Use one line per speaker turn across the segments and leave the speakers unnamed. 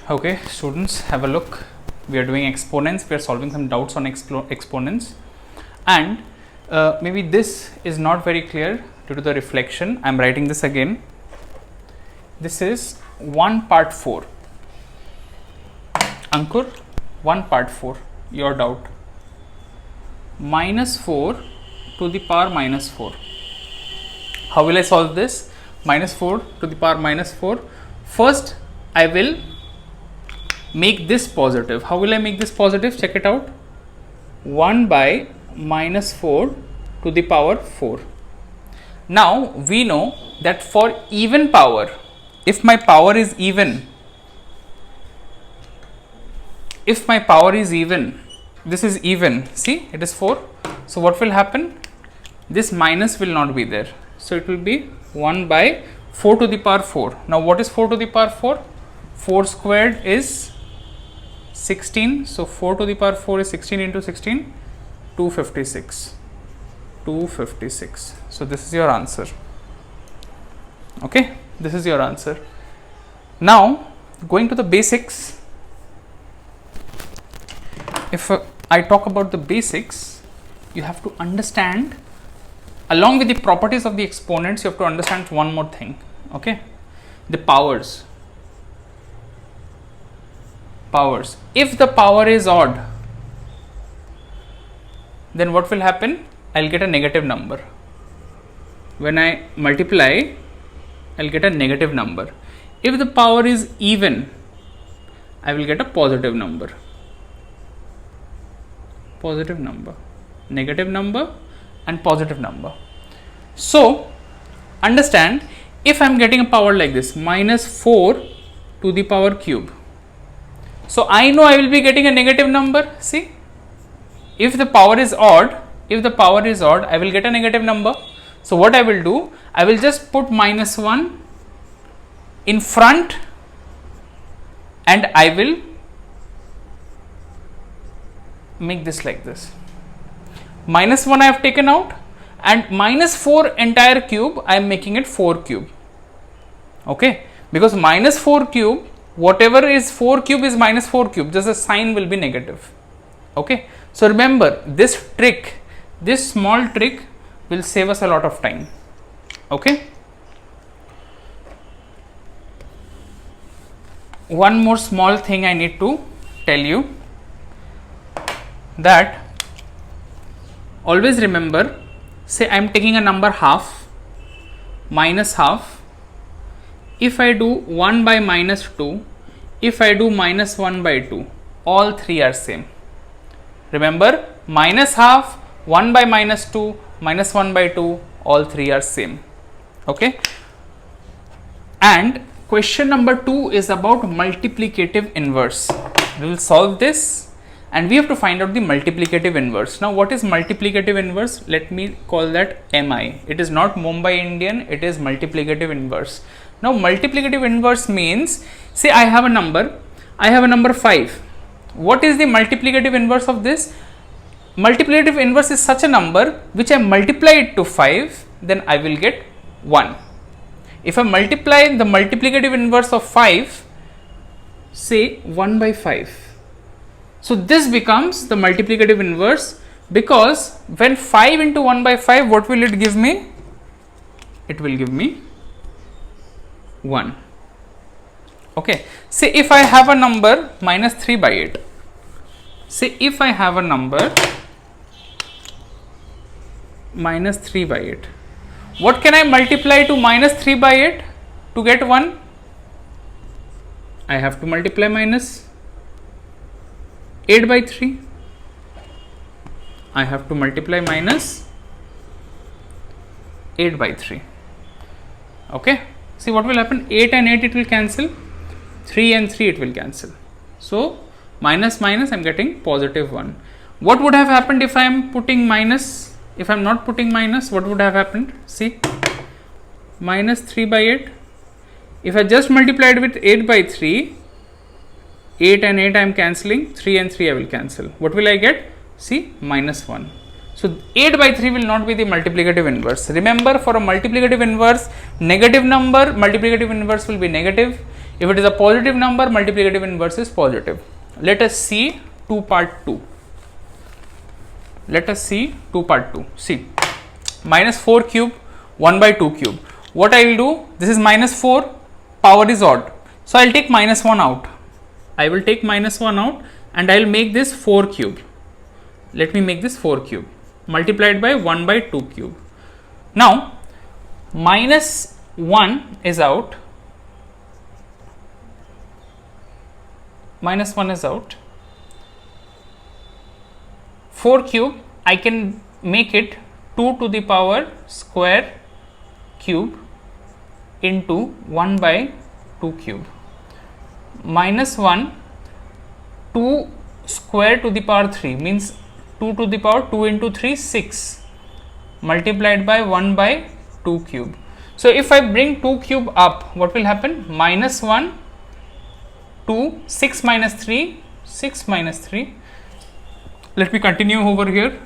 Okay, students, have a look. We are doing exponents. We are solving some doubts on exponents, and maybe this is not very clear due to the reflection. I am writing this again. This is 1 part 4. Ankur, 1 part 4. Your doubt. Minus 4 to the power minus 4. How will I solve this? Minus 4 to the power minus 4. First, I will make this positive. How will I make this positive? Check it out. 1 by minus 4 to the power 4. Now, we know that for even power, if my power is even, this is even, see, it is 4. So, what will happen? This minus will not be there. So, it will be 1 by 4 to the power 4. Now, what is 4 to the power 4? 4 squared is 16. So, 4 to the power 4 is 16 into 16, 256. 256. So, this is your answer. Okay, this is your answer. Now, going to the basics. If I talk about the basics, you have to understand, along with the properties of the exponents, you have to understand one more thing. Okay, the powers. If the power is odd, then what will happen? I will get a negative number. When I multiply, I will get a negative number. If the power is even, I will get a positive number. Negative number and positive number. So, understand, if I am getting a power like this, minus 4 to the power cube. So, I know I will be getting a negative number. See, if the power is odd, I will get a negative number. So, what I will do, I will just put minus 1 in front and I will make this like this. Minus 1 I have taken out and minus 4 entire cube I am making it 4 cube. Okay, because minus 4 cube, whatever is 4 cube is minus 4 cube, just the sign will be negative. Okay, so remember this trick, this small trick will save us a lot of time. Okay, one more small thing I need to tell you, that always remember, say I am taking a number half, minus half. If I do 1 by minus 2, if I do minus 1 by 2, all three are same. Remember, minus half, 1 by minus 2, minus 1 by 2, all three are same. Okay. And question number 2 is about multiplicative inverse. We will solve this and we have to find out the multiplicative inverse. Now, what is multiplicative inverse? Let me call that MI. It is not Mumbai Indian, it is multiplicative inverse. Now, multiplicative inverse means, say I have a number 5. What is the multiplicative inverse of this? Multiplicative inverse is such a number which I multiply it to 5, then I will get 1. If I multiply the multiplicative inverse of 5, say 1 by 5. So, this becomes the multiplicative inverse, because when 5 into 1 by 5, what will it give me? It will give me 1. Okay. Say if I have a number minus 3 by 8. Say if I have a number minus 3 by 8. What can I multiply to minus 3 by 8 to get 1? I have to multiply minus 8 by 3. I have to multiply minus 8 by 3. Okay. See what will happen? 8 and 8 it will cancel. 3 and 3 it will cancel. So, minus minus I am getting positive 1. What would have happened if I am putting minus? If I am not putting minus, what would have happened? See, minus 3 by 8. If I just multiplied with 8 by 3, 8 and 8 I am cancelling, 3 and 3 I will cancel. What will I get? See, minus 1. So, 8 by 3 will not be the multiplicative inverse. Remember, for a multiplicative inverse, negative number, multiplicative inverse will be negative. If it is a positive number, multiplicative inverse is positive. Let us see 2 part 2. Let us see 2 part 2. See, minus 4 cube, 1 by 2 cube. What I will do, this is minus 4, power is odd. So, I will take minus 1 out. I will take minus 1 out and I will make this 4 cube. Let me make this 4 cube multiplied by 1 by 2 cube. Now, minus 1 is out. Minus 1 is out. 4 cube, I can make it 2 to the power square cube into 1 by 2 cube. Minus 1, 2 square to the power 3 means 2 to the power 2 into 3, 6 multiplied by 1 by 2 cube. So, if I bring 2 cube up, what will happen? Minus 1, 2, 6 minus 3, 6 minus 3. Let me continue over here.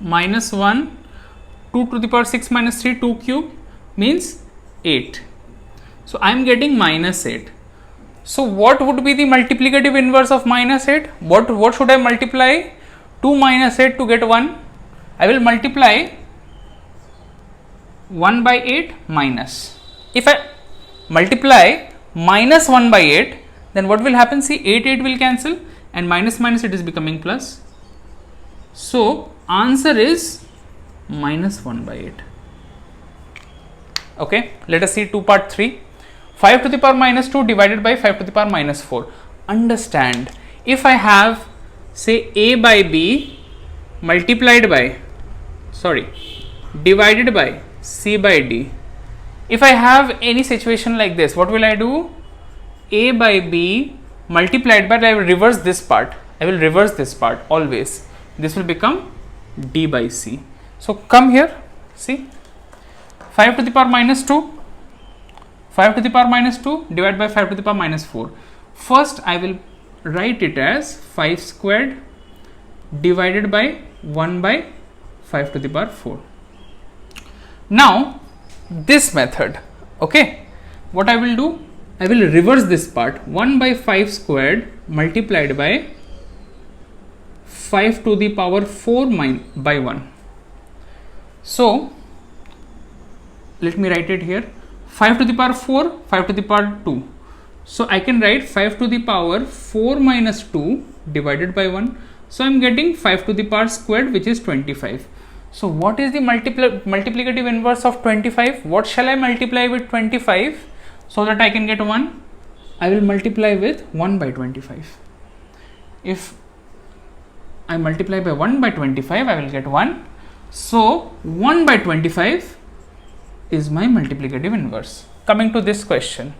Minus 1, 2 to the power 6 minus 3, 2 cube means 8. So, I am getting minus 8. So, what would be the multiplicative inverse of minus 8? What should I multiply? 2 minus 8 to get 1. I will multiply 1 by 8 minus. If I multiply minus 1 by 8, then what will happen? See, 8 will cancel and minus minus it is becoming plus. So, answer is minus 1 by 8. Okay, let us see 2 part 3. 5 to the power minus 2 divided by 5 to the power minus 4. Understand, if I have say a by b multiplied by, divided by c by d. If I have any situation like this, what will I do? A by b multiplied by, I will reverse this part. I will reverse this part always. This will become d by c. So, come here, see, 5 to the power minus 2. 5 to the power minus 2 divided by 5 to the power minus 4. First, I will write it as 5 squared divided by 1 by 5 to the power 4. Now, this method, okay, what I will do? I will reverse this part. 1 by 5 squared multiplied by 5 to the power 4 by 1. So, let me write it here. 5 to the power 4, 5 to the power 2. So, I can write 5 to the power 4 minus 2 divided by 1. So, I am getting 5 to the power squared, which is 25. So, what is the multiplicative inverse of 25? What shall I multiply with 25 so that I can get 1? I will multiply with 1 by 25. If I multiply by 1 by 25, I will get 1. So, 1 by 25 is my multiplicative inverse. Coming to this question,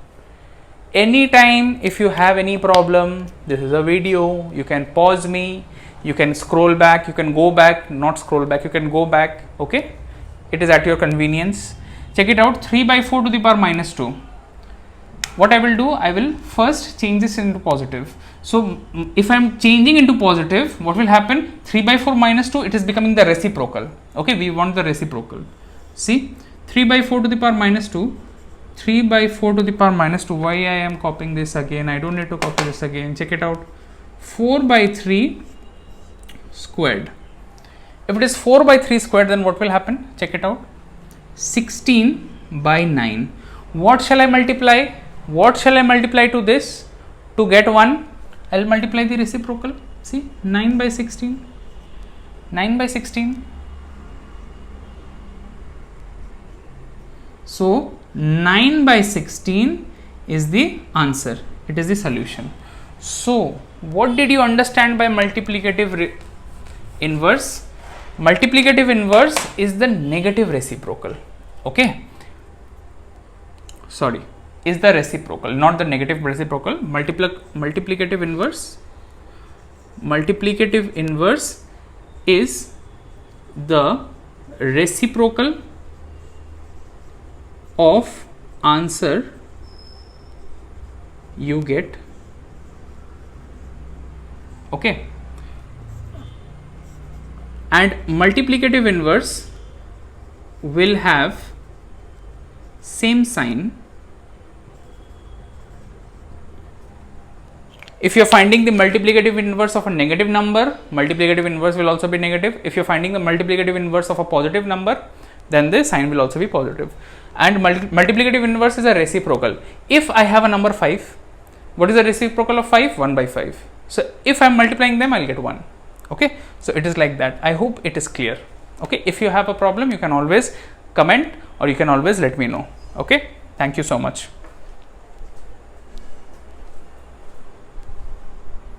anytime if you have any problem, this is a video, you can pause me, you can scroll back, you can go back, not scroll back, you can go back, okay, it is at your convenience. Check it out, 3 by 4 to the power minus 2. What I will do, I will first change this into positive. So, if I am changing into positive, what will happen? 3 by 4 minus 2, it is becoming the reciprocal, okay, we want the reciprocal. See, 3 by 4 to the power minus 2, 3 by 4 to the power minus 2, why I am copying this again, I don't need to copy this again, check it out, 4 by 3 squared. If it is 4 by 3 squared, then what will happen? Check it out, 16 by 9. What shall I multiply? What shall I multiply to this to get 1? I will multiply the reciprocal, see, 9 by 16, 9 by 16. So, 9 by 16 is the answer, it is the solution. So, what did you understand by multiplicative inverse? Multiplicative inverse is the negative reciprocal, okay, is the reciprocal, not the negative reciprocal. Multiplicative inverse is the reciprocal of answer you get, okay, and multiplicative inverse will have same sign If you're finding the multiplicative inverse of a negative number, multiplicative inverse will also be negative. If you're finding the multiplicative inverse of a positive number, then the sign will also be positive. And multiplicative inverse is a reciprocal. If I have a number 5, what is the reciprocal of 5? 1 by 5. So if I'm multiplying them, I'll get 1. Okay, so it is like that. I hope it is clear. Okay, if you have a problem, you can always comment or you can always let me know. Okay, thank you so much.